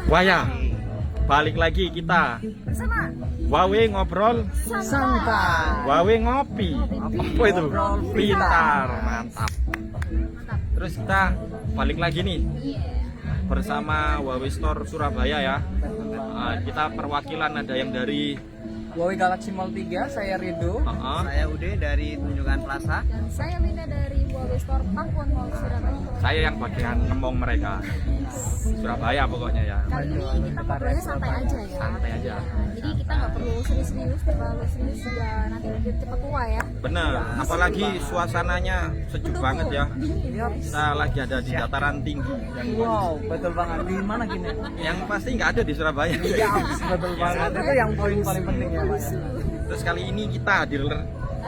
Wah ya, balik lagi kita bersama Huawei ngobrol, santai. Huawei ngopi. Apa itu? Ngobrol Pintar, mantap. Terus kita balik lagi nih bersama Huawei Store Surabaya ya. Kita perwakilan ada yang dari Huawei Galaxy Mall 3, saya Rido. Saya Ude dari Tunjungan Plaza. Dan saya Linda dari Huawei Store Pakuan Mall Surabaya. saya yang bagian ngomong mereka. Surabaya pokoknya ya. Kali ini kita ngobrolnya santai aja ya. Santai aja. Jadi kita nggak perlu serius-serius, terlalu serius juga nanti cepat tua ya. Bener, apalagi suasananya sejuk banget ya. Dingin. Kita lagi ada di dataran tinggi Wow, betul banget. Di mana gini? yang pasti nggak ada di Surabaya. Ya, betul banget. Itu yang poin paling penting ya, Pak. Terus kali ini kita hadir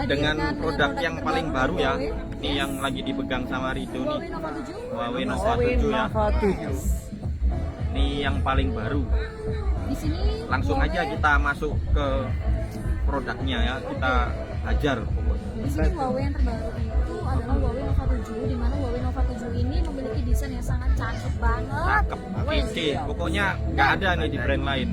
dengan produk yang paling baru ya. Ini yang lagi dipegang sama Rido Huawei nih, Nova 7. Huawei Nova Huawei 7 ya. Nova 7. Ini yang paling baru. Di sini Langsung aja kita masuk ke produknya ya. Kita hajar pokoknya. Di sini Huawei yang terbaru itu adalah Huawei Nova 7, di mana Huawei Nova 7 ini memiliki desain yang sangat cantik banget. Cakep, kece. Pokoknya nggak ada nih di brand lain.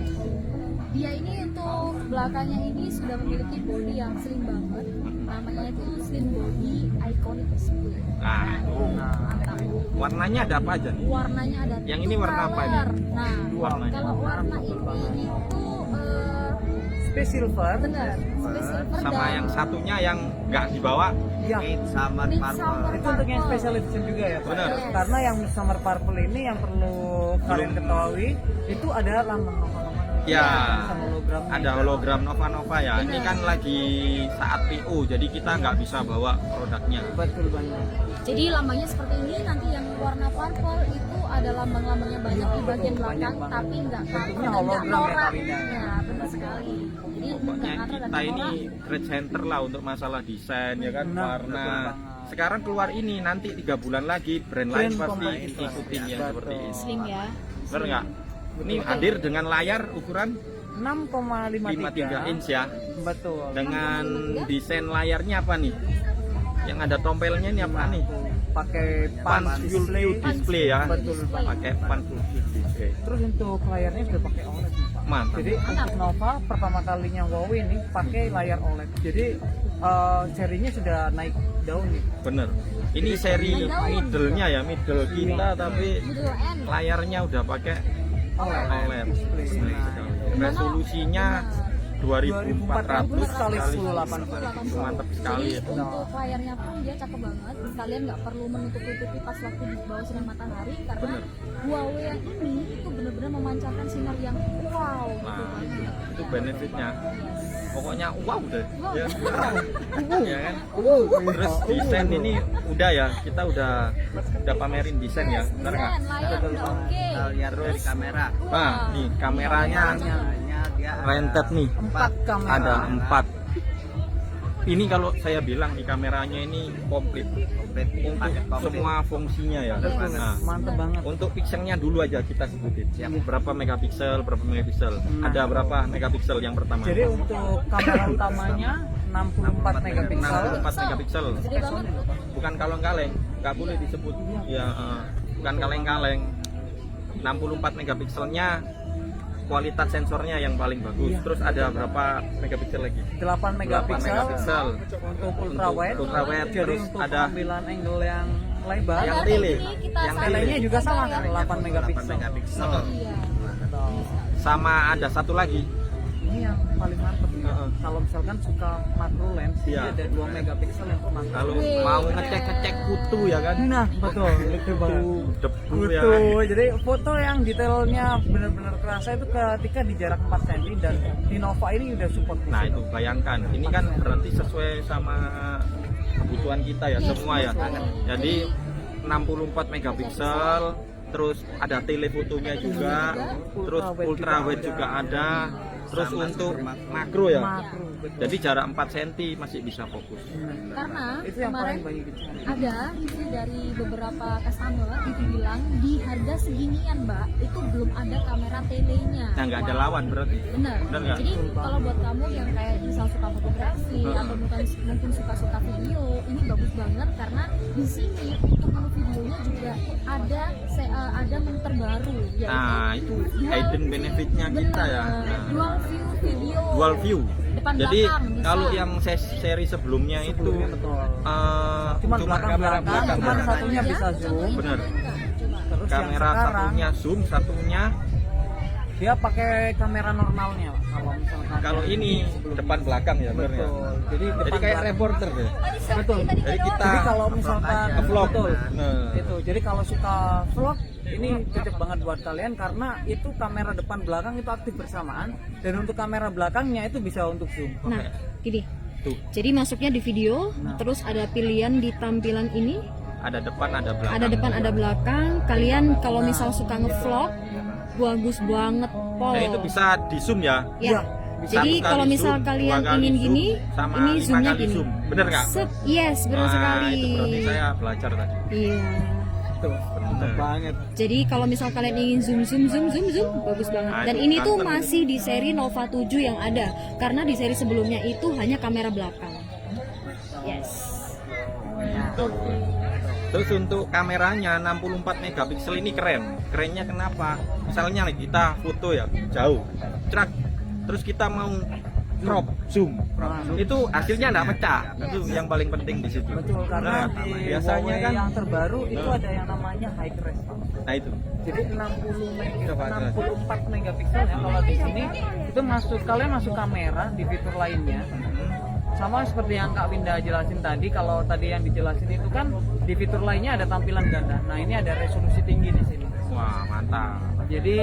Dia ini untuk belakangnya ini sudah memiliki body yang slim banget. Namanya itu slim body iconic display. Nah, itu. Mantap. Warnanya ada apa aja nih? Warnanya ada Yang ini warna apa ini? color. Nah, Warnanya. kalau warna ini itu Space Silver. benar, space silver Sama dan yang satunya yang nggak dibawa. Ya, Midsummer Midsummer Purple. itu untuk yang special edition juga ya, Pak. Benar. Karena yang Summer Purple ini yang perlu kalian ketahui itu ada lambang Nova-Nova. Ya, Sama hologram. ada hologram Nova Nova ya. Ini Benar. kan lagi saat PO, jadi kita nggak bisa bawa produknya. Betul banget. jadi lambangnya seperti ini. Nanti yang warna purple itu ada lambang-lambangnya banyak di bagian belakang, banget. tapi nggak Bentuknya nggak hologram ya, norak. Karina. Ya, benar sekali. Jadi Pokoknya nggak norak dan kita ini norak. trade center lah untuk masalah desain ya kan, Benar, warna. betul banget. Sekarang keluar ini, nanti 3 bulan lagi brand lain Brand pasti pemerintah. ikutin yang Betul. seperti ini. Slim ya. Bener nggak? Ini hadir dengan layar ukuran 6,53 inch ya, Betul. dengan desain layarnya apa nih? Yang ada tompelnya ini apa nih? Pakai Pan punch full view display ya. Betul banget. Pakai pan full view display. Terus untuk layarnya sudah pakai OLED nih, Pak. Mantap. Jadi untuk Nova pertama kalinya Huawei ini pakai layar OLED. Jadi serinya sudah naik daun nih. Bener. Ini seri middle-nya ya, middle kita tapi Middle end. layarnya udah pakai OLED. Display. Resolusinya 2400 kali kali 1080. Mantap sekali. Jadi untuk layarnya pun dia cakep banget. Kalian nggak perlu menutup-tutupi pas waktu di bawah sinar matahari karena Bener. Huawei yang ini itu benar-benar memancarkan sinar yang wow gitu Nah, banget. itu benefitnya. Pokoknya wow deh. Wow. Ya, ya kan? Terus desain ini udah ya, kita udah pamerin desain ya, benar nggak? Desain layar udah oke. Kita lihat dari kamera. Nah, nih kameranya Kameranya dia ada rentet nih, 4 kamera. ada 4. Ini kalau saya bilang nih kameranya ini komplit komplit, untuk paket komplit. semua fungsinya ya. Yes. Nah, Mantep banget. untuk pixelnya dulu aja kita sebutin. Berapa megapiksel, berapa megapiksel. Ada berapa megapiksel yang pertama? Jadi untuk kamera utamanya 64 megapiksel. 64 megapiksel. Gede banget. Bukan kaleng-kaleng, nggak boleh disebut. Ya, bukan kaleng-kaleng. 64 megapikselnya kualitas sensornya yang paling bagus. Terus ada berapa megapiksel lagi? 8 megapiksel megapiksel. untuk ultra wide. Ultra wide. Jadi Terus untuk ada pengambilan angle yang lebar. yang Pada tele. ini kita Yang sampai telenya juga sama ya. 8 megapiksel. Iya. sama ada satu lagi. Ini yang paling mantep nih. Heeh. Kalau misalkan suka macro lens, ini Iya. ada 2 megapiksel yang macro. Kalau Wih, mau keren. ngecek kutu ya kan? Nah, betul, itu banget. Debu ya. Betul. Jadi foto yang detailnya benar-benar kerasa itu ketika di jarak 4 cm dan di Nova ini udah support di Nah situ. itu bayangkan, ini kan berarti sesuai sama kebutuhan kita ya Yes, semua ya. betul. Jadi 64 megapiksel, terus ada telefotonya juga, terus ultrawide juga ada, terus untuk makro ya. Makro, betul. Jadi jarak 4 cm masih bisa fokus. Karena Itu yang kemarin paling banyak dicari. ada itu dari beberapa customer itu bilang di harga seginian mbak itu belum ada kamera telenya. Nah nggak ada Wow. lawan berarti. Benar. Benar nggak? Jadi kalau buat kamu yang kayak misal suka fotografi atau mungkin suka suka video, ini bagus banget karena di sini untuk menu videonya juga ada ada menu terbaru yaitu Nah, itu hidden benefitnya kita ya. Nah, dual view video. dual view. Depan Jadi belakang, bisa. kalau yang seri sebelumnya itu Sebelumnya betul. cuma kamera belakang. cuman Nah, satunya Ya, bisa zoom. contohin Bener. enggak? Coba. Terus yang kamera sekarang satunya zoom, satunya dia pakai kamera normalnya Pak. Kalau misalkan kalau ini depan belakang ya bener ya. betul. Jadi Jadi depan kayak belakang. reporter deh. Betul. Jadi kita Jadi kalau misalkan vlog. betul. Nah. Itu. Jadi kalau suka vlog ini cocok banget buat kalian karena itu kamera depan belakang itu aktif bersamaan dan untuk kamera belakangnya itu bisa untuk zoom. Nah, gini. Tuh, Jadi masuknya di video, terus ada pilihan di tampilan ini, ada depan, ada belakang. ada depan, ada belakang. Kalian kalau misal suka ngevlog, bagus banget, Pol. Nah, itu bisa di zoom ya. Ya. Bisa Jadi satu kalau kali misal zoom, kalian dua kali ingin zoom, gini, sama ini 5 zoomnya kali gini. zoom. Bener nggak? Set, yes, benar Nah, sekali. itu berarti saya belajar tadi. Iya. Tuh, mantap banget. Jadi kalau misal kalian ingin zoom, bagus banget. Nah, Dan itu ini tuh custom. masih di seri Nova 7 yang ada, karena di seri sebelumnya itu hanya kamera belakang. Yes. Terus untuk kameranya 64 megapiksel ini keren. Kerennya kenapa? Misalnya nih kita foto ya jauh, cerak. Terus kita mau crop zoom, itu hasilnya nggak pecah. Itu yang paling penting di situ. Betul karena Nah, di biasanya Huawei kan yang terbaru itu ada yang namanya high res. Pak. nah itu. Jadi 64 Coba, megapiksel ya kalau di sini itu kalian masuk kamera di fitur lainnya. Sama seperti yang Kak Winda jelasin tadi, kalau tadi yang dijelasin itu kan di fitur lainnya ada tampilan ganda. Nah, ini ada resolusi tinggi di sini. Wah, mantap. Jadi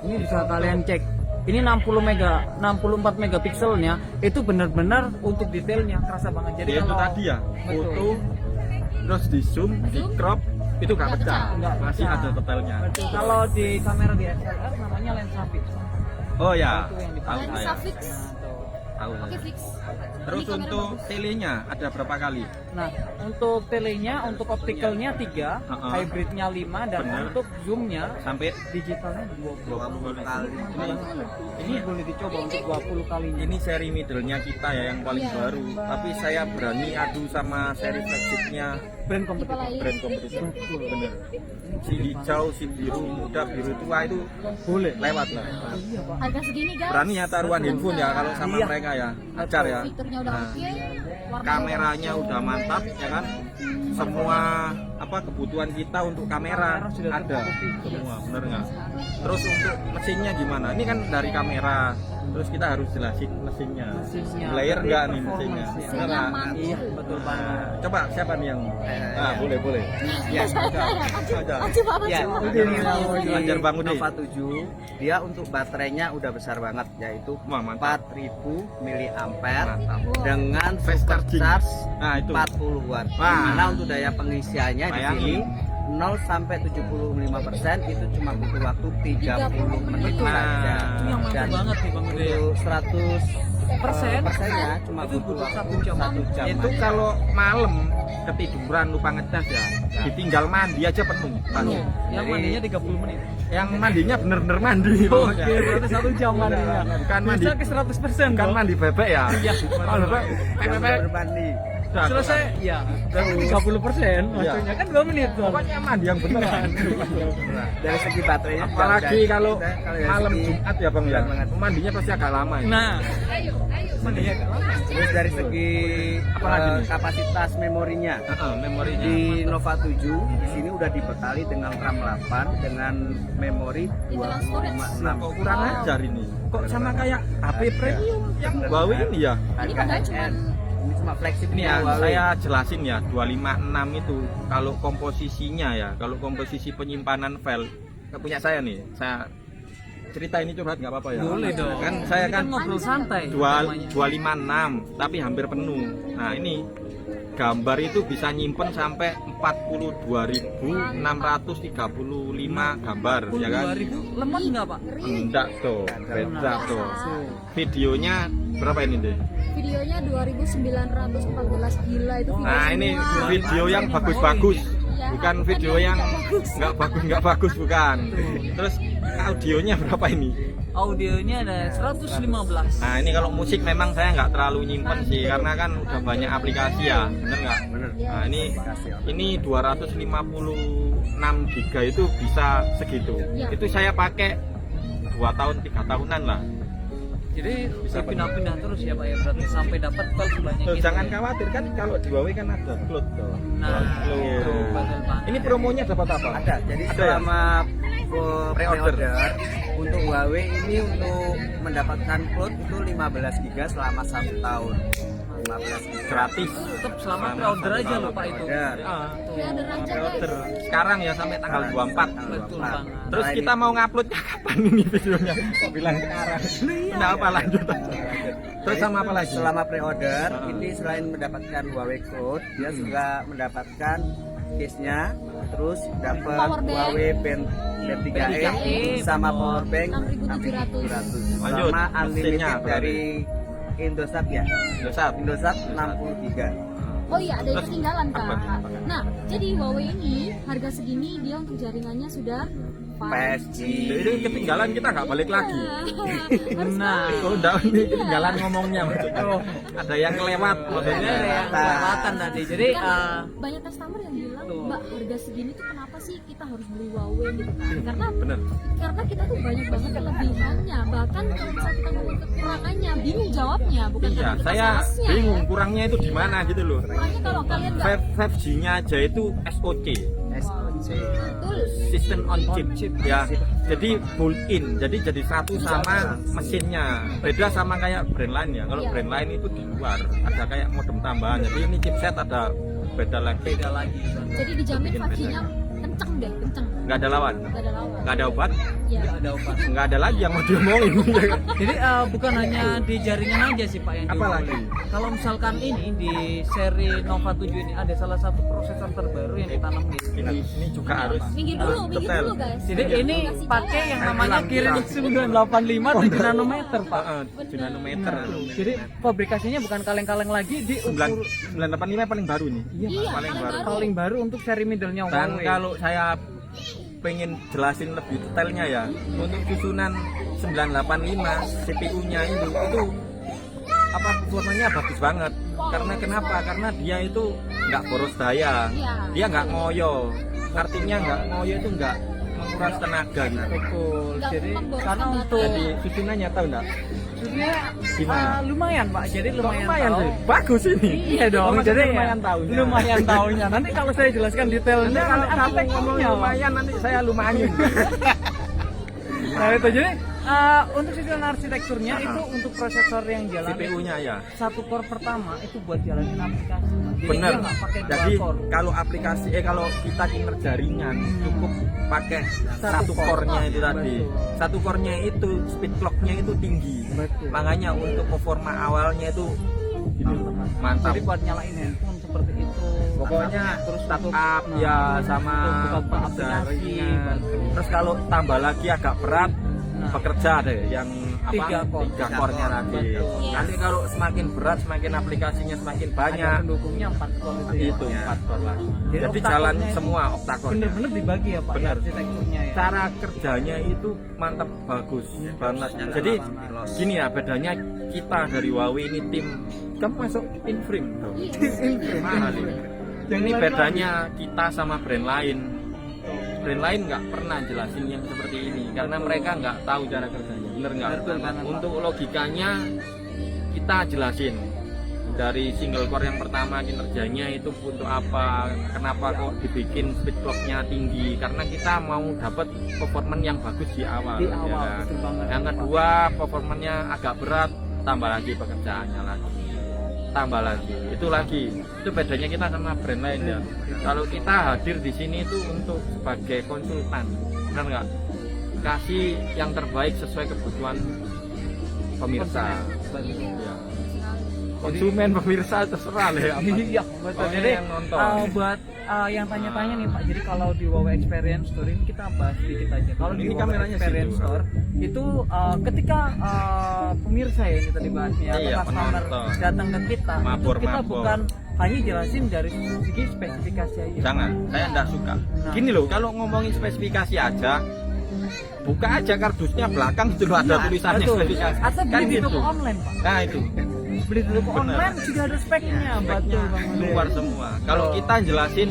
ini bisa kalian cek. Ini 64 megapikselnya itu benar-benar untuk detailnya kerasa banget. Jadi Dia itu kalau tadi ya, betul. foto terus di zoom, di crop itu nggak Nggak pecah, pecah. masih Nggak ada pecah. detailnya. Betul. Kalau di kamera DSLR namanya lensa fix. Oh ya, Itu yang dipakai. tahu Lensa saya. fix. Nah, tuh. Tahu Oke, saya. fix. Terus Ini kamera untuk bagus. telenya ada berapa kali? Nah, untuk telenya, untuk optikalnya 3, Uh-uh. hybridnya 5, dan Bener. untuk zoomnya Sampai digitalnya 20 kali. Ini boleh dicoba untuk 20 kalinya. Ini seri middle-nya kita ya yang paling Iya. baru. Tapi saya berani adu sama seri flagship-nya Brand Tipe kompetitor. lain. brand kompetitor. Bener. Si hijau, si biru muda, biru tua itu Boleh. lewat lah. Iya, Pak. Harga segini guys. Berani ya taruhan handphone ya kalau sama Iya. mereka ya. Ajar ya. Fiturnya udah Nah, oke. warnanya kameranya bagus. udah mantap ya kan. Semua kebutuhan kita untuk kamera Kamera sudah ada tercukupi. semua, bener nggak? Terus untuk mesinnya gimana? Ini kan dari kamera, terus kita harus jelasin mesinnya. Mesinnya. Layer Tapi nggak nih mesinnya? performance ya. Bener Mesinnya nggak? mantul. Iya, betul banget. Nah, coba siapa nih yang? Boleh. Ya, Aja. Aduh, apa ya. sih? Udah nih, Di Belajar Bang Ude. Nova 7 dia untuk baterainya udah besar banget, yaitu Wah, mantap. 4000 miliampere Mantap. dengan Fast super charging. charge Nah, itu. 40 watt. Wah. Dimana untuk daya pengisiannya di Bayangin. sini 0 sampai 75% itu cuma butuh waktu 30 menit Nah, saja. Itu yang mantap Dan banget nih Bang Ude. untuk 100 Persennya cuma itu butuh butuh waktu 1 jam. 1 jam. Itu kalau malam ketiduran lupa ngecas ya, ditinggal mandi aja penuh. Penuh. Yang Jadi- mandinya 30 menit. Yang mandinya bener-bener mandi. Oke, berarti 1 jam mandinya. Bukan mandi. Bisa ke 100%. Kan Bang. mandi bebek ya? Iya. Kalau bebek, bebek. berbandi. Udah, Selesai, ya. Berarti 30%. Iya. Maksudnya kan 2 menit tuh. Pokoknya mandi yang beneran. Dari segi baterainya Apalagi kalau dari malam segi- Jumat ya bang ya, Benar banget. mandinya pasti agak lama ya. Nah, mandinya agak lama. Terus dari segi Apalagi nih? kapasitas memorinya Memorinya. di Nova 7 di sini udah dibekali dengan RAM 8 dengan memori Internal storage. 256. Kok kurang ajar ini? Kok sama kayak HP premium yang Huawei ini ya? Ini Harga padahal HN. Ini cuma flagship Ini ya, Huawei. saya jelasin ya, 256 itu kalau komposisinya ya, kalau komposisi penyimpanan file punya saya nih, saya cerita ini curhat nggak apa-apa ya? Boleh dong. Kan saya Ini kan ngobrol santai. 256 tapi hampir penuh. Nah ini gambar itu bisa nyimpen sampai 42.635 gambar ya kan? 2.000 lemot nggak Pak? Enggak tuh, beda tuh. Videonya berapa ini deh? Videonya 2914 gila itu video Nah ini semua. video yang bagus-bagus, Iya, bukan video yang nggak bagus bukan. Terus audionya berapa ini? Audionya ada 115. Nah ini kalau musik memang saya nggak terlalu nyimpen sih karena kan udah banyak aplikasi ya, bener nggak? Bener. Nah ini 250 6 giga itu bisa segitu. Ya. Itu saya pakai 2 tahun 3 tahunan lah. Jadi Bisa pindah-pindah terus ya Pak ya, berarti sampai dapat file sebanyak Tuh, itu. jangan ya? khawatir kan kalau di Huawei kan ada cloud tuh. Nah, Cloud. itu betul banget. Ini promonya dapat apa? Ada. Jadi Ada ya? selama Pre-order. pre-order untuk Huawei ini untuk mendapatkan cloud itu 15 GB selama 1 tahun. 15 GB Gratis. Tetap selama pre-order aja loh Pak itu. Ya, Pre-order aja, pre-order. guys. Sekarang ya sampai tanggal 24. Betul banget. Terus Nah, kita mau nguploadnya kapan ini videonya? Kok bilang sekarang? Enggak apa lanjut. Terus sama apa lagi? Selama pre-order ini selain mendapatkan Huawei Cloud, dia juga mendapatkan case-nya, terus dapat Power bank. Huawei Band 3E sama power bank 6.700. Lanjut, sama mesinnya unlimited berapa? dari Indosat ya. Indosat. Indosat 60 GB. Oh iya, ada yang Terus, ketinggalan Kak. apa? Nah, jadi Huawei ini harga segini dia untuk jaringannya sudah 5G. Jadi ketinggalan kita nggak balik lagi. Nah, Oh, enggak ini ketinggalan ngomongnya maksudnya. Ada yang kelewat maksudnya. ada yang kelewatan tadi. Jadi Banyak customer yang bilang, Tuh. Mbak, harga segini tuh kenapa sih kita harus beli Huawei gitu kan? Bener. Karena kita tuh banyak banget kelebihannya. Bahkan kalau misalnya kita ngomong kekurangannya, bingung jawabnya, bukan Iya, karena kita saya salesnya, bingung ya. kurangnya itu di mana gitu loh. Kurangnya kalau kalian nggak 5G-nya aja itu SoC, SoC. betul, System on Chip ya. Jadi built-in, jadi satu sama mesinnya. Beda sama kayak brand lain ya. Kalau Iya. brand lain itu di luar ada kayak modem tambahan. Jadi ini chipset ada beda lagi. beda lagi. jadi dijamin Bikin 5G-nya kenceng deh, kenceng, Nggak ada lawan, nggak ada lawan. nggak ada obat, Ya. Nggak ada obat. nggak ada lagi yang mau diomongin. Jadi bukan hanya di jaringan aja sih Pak yang Apa diunggulin. lagi? Kalau misalkan ini di seri Nova 7 ini ada salah satu prosesor terbaru yang ditanam di sini. Ini juga harus Minggir harus dulu detail. guys. Jadi ini Kasih pakai jalan. yang namanya Kirin X985 7 nanometer Pak. 7 nanometer. Jadi fabrikasinya bukan kaleng-kaleng lagi, di 985 paling baru nih. Iya, paling baru. paling baru untuk seri middle-nya Dan Huawei. kalau saya pengen jelasin lebih detailnya ya, untuk susunan 985 CPU-nya itu apa performanya bagus banget. Karena kenapa? Karena dia itu nggak boros daya, Iya. dia nggak ngoyo. Artinya nggak ngoyo itu nggak menguras tenaga gitu. Betul. Nggak Jadi memboros karena tenaga. untuk Jadi susunannya tahu nggak? sebenarnya Gimana? lumayan Pak. Jadi Kok lumayan, lumayan tahu. sih. Bagus ini. Iya dong. Maksudnya Jadi lumayan tahunya. Lumayan tahunya. Nanti kalau saya jelaskan detailnya Nanti kalau kamu ngomong arsitekturnya, Pak. lumayan nanti saya lumayan. Nah itu jadi untuk susunan arsitekturnya itu untuk prosesor yang jalan CPU-nya ya. satu core pertama itu buat jalanin aplikasi. Jadi Benar. dia nggak pakai dua Jadi core. kalau aplikasi kalau kita kinerja ringan cukup pakai Satu satu core-nya itu tadi. Betul. Satu core-nya itu speed clock-nya itu tinggi. Betul. Makanya untuk performa awalnya itu mantap. Jadi buat nyalain handphone seperti itu. Pokoknya terus startup untuk- ya sama untuk buka kerja aplikasi. ringan. Terus kalau tambah lagi agak berat Nah. pekerja deh yang Tiga core. tiga core-nya lagi. Betul. Nanti kalau semakin berat semakin aplikasinya semakin Ada banyak. pendukungnya 4 core Itu 4 core lagi. Jadi Jadi octa jalan core-nya itu semua octa-core. bener-bener dibagi ya Pak. Bener. Ya, arsitekturnya ya. Cara kerjanya itu mantap bagus banget. Jadi gini ya bedanya kita dari Huawei ini tim kamu masuk Inframe tuh. Iya. Mahal ini. Ini bedanya kita sama brand lain. Brand lain nggak pernah jelasin yang seperti ini karena mereka nggak tahu cara kerjanya. Bener nggak? Betul banget, Pak. Untuk logikanya kita jelasin. Dari single core yang pertama kinerjanya itu untuk apa, kenapa kok dibikin speed clock-nya tinggi, karena kita mau dapat performance yang bagus di awal, Di ya awal, kan? betul banget. Yang kedua performance-nya agak berat, tambah lagi pekerjaannya lagi, tambah lagi itu bedanya kita sama brand lain ya. Kalau kita hadir di sini itu untuk sebagai konsultan, benar nggak? Kasih yang terbaik sesuai kebutuhan pemirsa. Ya. Konsumen pemirsa terserah lah ya. Iya, betul. Oh, Jadi yang nonton. buat yang tanya-tanya nih Pak, jadi kalau di Huawei Experience Store ini kita bahas sedikit aja. Kalau di Ini Huawei kameranya Experience situ. Store itu ketika pemirsa ya ini tadi bahasnya, atau Iya, customer penonton. datang ke kita, itu Mabur. kita bukan hanya jelasin dari segi spesifikasi aja. Jangan, saya enggak suka. Gini loh, kalau ngomongin spesifikasi aja, buka aja kardusnya belakang itu loh, ada tulisannya Betul. spesifikasi. Atau Kan beli di gitu. toko online Pak. Nah itu. Beli di toko Bener. online sudah ada speknya. Speknya Betul banget. keluar semua. Kalau Oh. kita jelasin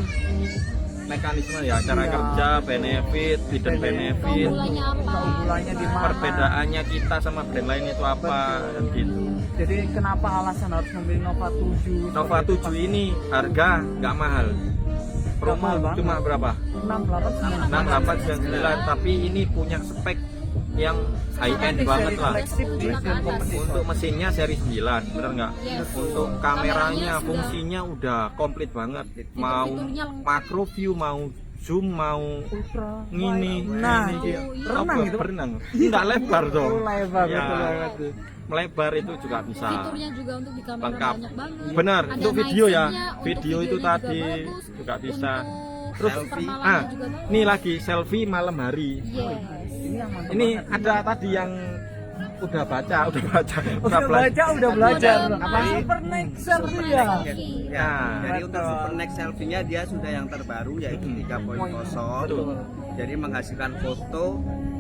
mekanisme ya, cara kerja, benefit, hidden benefit, Keunggulannya apa? keunggulannya di mana? perbedaannya kita sama brand lain itu apa, dan gitu. Jadi kenapa alasan harus membeli Nova 7? Nova 7 ini harga nggak mahal. Promo mahal banget. cuma berapa? 6899. 6899, tapi ini punya spek yang high end banget lah. Untuk mesinnya seri 9, bener nggak? Yes. Untuk kameranya, fungsinya udah komplit banget. Mau Fitur-fiturnya lengkap. macro view, mau zoom, mau Ultra. ngini, Nah, ini dia. renang Apa? itu? Berenang. Nggak lebar dong. Oh, lebar, Ya, betul banget. melebar itu juga bisa. Fiturnya juga untuk di kamera Lengkap. banyak banget. Benar, Ada untuk video ya. night scene-nya, untuk Video itu videonya tadi bagus, juga bisa. untuk Terus super malamnya juga bagus. nih lagi selfie malam hari. Yes. Ini yang mantap Ini banget. ada tadi yang udah baca, udah belajar. baca, udah belajar. Apa? Super Next Selfie ya. Ya, jadi Betul. untuk Super Next Selfie-nya dia sudah yang terbaru yaitu 3.0. Betul. Jadi menghasilkan foto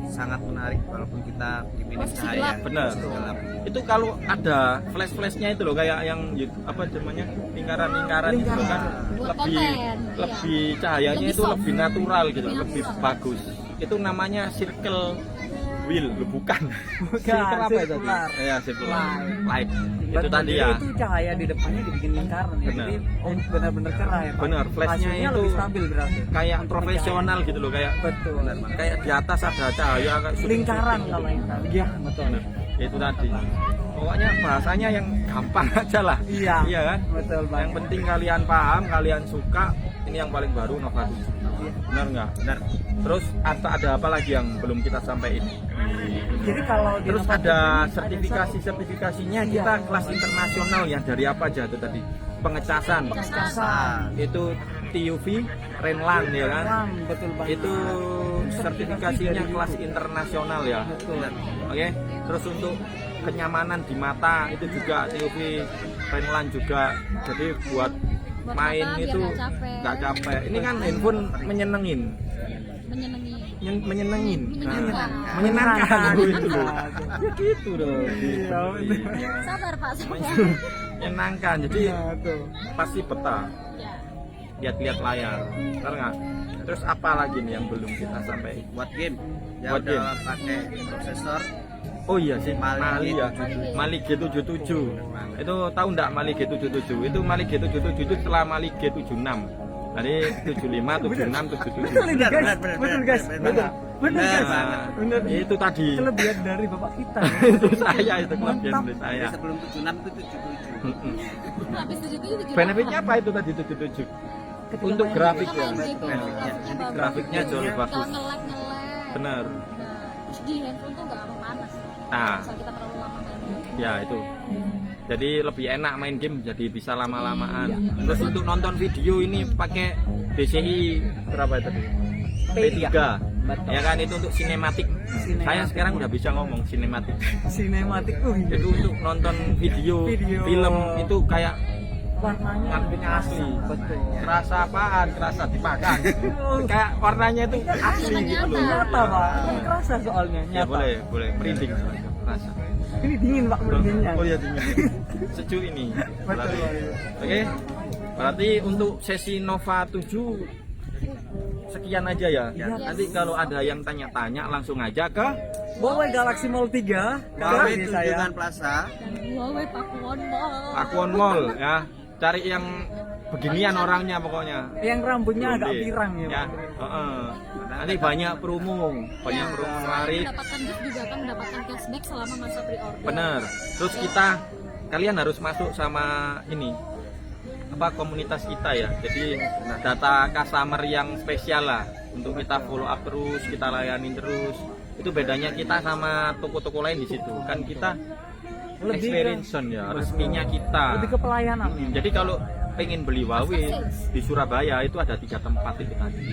sangat menarik walaupun kita minim Posisi cahaya. gelap. Benar. Posisi gelap. Itu kalau ada flash-flashnya itu loh, kayak yang apa namanya, lingkaran-lingkaran itu loh kan, Buat lebih konten, lebih cahayanya Lebih itu soft. lebih natural gitu, Lebih lebih natural. bagus. Itu namanya circle wheel, loh, bukan? Bukan, Circle apa itu tadi? circular. Ya, circular light. Itu Betul, tadi jadi ya. Itu cahaya di depannya dibikin lingkaran ya. Benar. Jadi benar-benar cerah ya, Pak. Benar, flashnya Hasilnya itu lebih stabil berarti. Kayak profesional gitu loh, kayak Betul. kayak di atas ada cahaya kayak Lingkaran syuting-syuting kalau gitu. yang tadi. Iya, betul. Benar. Itu tadi. Pokoknya bahasanya yang gampang aja lah. Iya. Iya kan? Betul Yang banget. penting kalian paham, kalian suka. Ini yang paling baru Nova 7. Iya. Benar nggak? Benar. Terus ada apa lagi yang belum kita sampaikan? Jadi kalau di Terus Nova ada 7 sertifikasinya Iya. kita kelas internasional ya, dari apa aja itu tadi? Pengecasan. Pengecasan. Itu TUV, Renlang ya kan? Lang, betul banget. Itu sertifikasinya kelas internasional ya. Betul. Oke. Terus untuk kenyamanan di mata itu juga TUV Renlan juga. Jadi buat Buat main mata biar itu nggak capek. nggak capek. Ini kan handphone menyenengin, Menyenangi. menyenengin, Menyenangkan. menyenangkan Menyenangkan. itu loh. Ya gitu loh. Iya, betul. Sabar Pak, sabar. Menyenangkan. Jadi Iya, tuh. pasti betah Ya. lihat-lihat layar. Benar nggak? Terus apa lagi nih yang belum kita sampaikan? Buat game, ya Buat udah pakai prosesor Oh iya sih, Mali Mali ya. G77. Mali G77. Itu tahu enggak Mali G77? Itu Mali G77 itu setelah Mali G76. Jadi 75, 76, 77. Betul ini Benar, guys. benar, benar, Betul benar, guys. benar, Betul. Benar guys. Nah, Benar. itu tadi. Kelebihan dari bapak kita. Itu saya, itu kelebihan Mantap. dari saya. Jadi sebelum 76 itu 77. Mm-mm. Habis 77. Benefitnya apa itu tadi 77? Ketika Untuk main grafik Kita ya. main game itu grafiknya bagus. Grafiknya jauh lebih bagus. Nggak nge-lag. Benar. Nah, terus di handphone tuh nggak panas. Nah. Asal kita terlalu lama main game. Ya itu. Jadi lebih enak main game, jadi bisa lama-lamaan. Terus untuk nonton video ini pakai DCI berapa tadi? P3. Betul. Ya kan, itu untuk sinematik. Sinematik. Saya sekarang udah bisa ngomong sinematik. Sinematik. Itu untuk nonton video, Video. film itu kayak Warnanya warnanya asli. Betul. Kerasa apaan? Kerasa dimakan. Kayak warnanya itu asli gitu loh. Nyata pak. Kerasa soalnya. Ya Nyata. boleh merinding soalnya. Rasa. Ini dingin pak merindingnya. Oh iya dingin. Sejuk ini. Betul. Oke. Berarti untuk sesi Nova 7 sekian aja ya. Nanti kalau ada yang tanya-tanya langsung aja ke Huawei Galaxy Mall 3. Huawei Kali saya. Tunjungan Plaza. Huawei Pakuwon Mall. Pakuwon Mall ya. Cari yang beginian orangnya pokoknya. Yang rambutnya agak Boleh. pirang ya. Ya. Heeh. Nanti banyak promo menarik. Mendapatkan gift juga kan mendapatkan cashback selama masa pre-order. Bener. Terus kalian harus masuk sama ini apa komunitas kita ya. Jadi data customer yang spesial lah untuk kita follow up terus, kita layanin terus. Itu bedanya kita sama toko-toko lain di situ. Kan kita Lebih experience ya, resminya kita. Lebih ke pelayanan ya. Jadi kalau pengen beli Huawei di Surabaya itu ada 3 tempat itu tadi.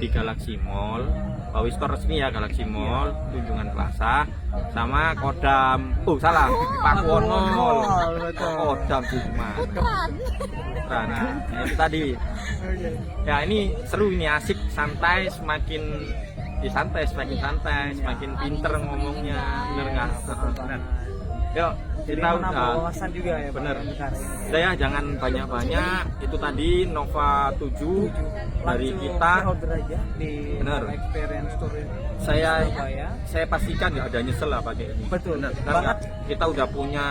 Di Galaxy Mall, Huawei Store resmi ya, Galaxy Mall, Tunjungan Plaza, sama Kodam. Oh salah, Pakuwon Mall. Betul. Kodam cuma. Bukan. Nah, itu tadi. Ya ini seru, ini asik, santai, semakin semakin santai, semakin pinter ngomongnya, bener nggak? Betul banget. Yuk, Jadi kita menambah udah wawasan juga ya Pak, bener. bentar. Udah ya, jangan banyak-banyak. Itu tadi Nova 7 dari Langsung kita. order aja di Bener. Experience Store Saya Surabaya. saya pastikan nggak ada nyesel lah pakai ini. Betul. Karena Banget. kita udah punya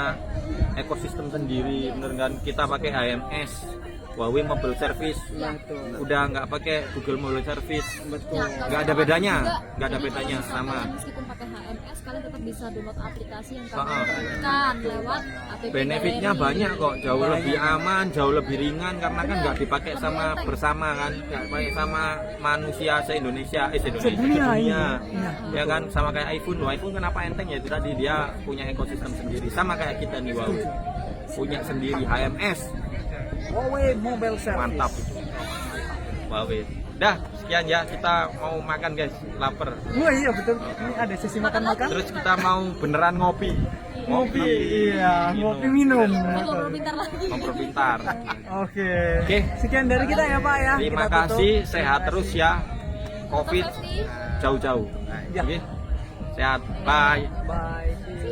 ekosistem sendiri, bener kan? Kita pakai HMS, Huawei Mobile Service, Betul. udah nggak pakai Google Mobile Service. Betul. Nggak ada bedanya, nggak ada Jadi bedanya, kalau sama. misalkan Meskipun pakai HMS, kalian tetap bisa download aplikasi yang Ah, kalian berikan lewat app Benefitnya Galeri. banyak kok, jauh lebih aman, jauh lebih ringan karena kan nggak dipakai sama bersama kan, nggak pakai sama manusia se-Indonesia, Sedunia ini. sedunia. Iya. Ya kan, sama kayak iPhone loh. iPhone kenapa enteng ya itu tadi dia punya ekosistem sendiri, sama kayak kita nih Huawei punya sendiri HMS, Huawei Mobile Service. mantap Huawei. Dah, sekian ya, kita mau makan guys, lapar. Wah iya betul. Ini ada sesi makan-makan. Terus kita mau beneran ngopi. Ngopi, iya, ngopi minum. Ngobrol pintar lagi. Ngobrol pintar. Oke. Oke. Sekian dari kita ya Pak ya. Terima Kita tutup. kasih, sehat terus ya. Covid Safety. jauh-jauh. Ya. Oke. Sehat. Bye. Bye.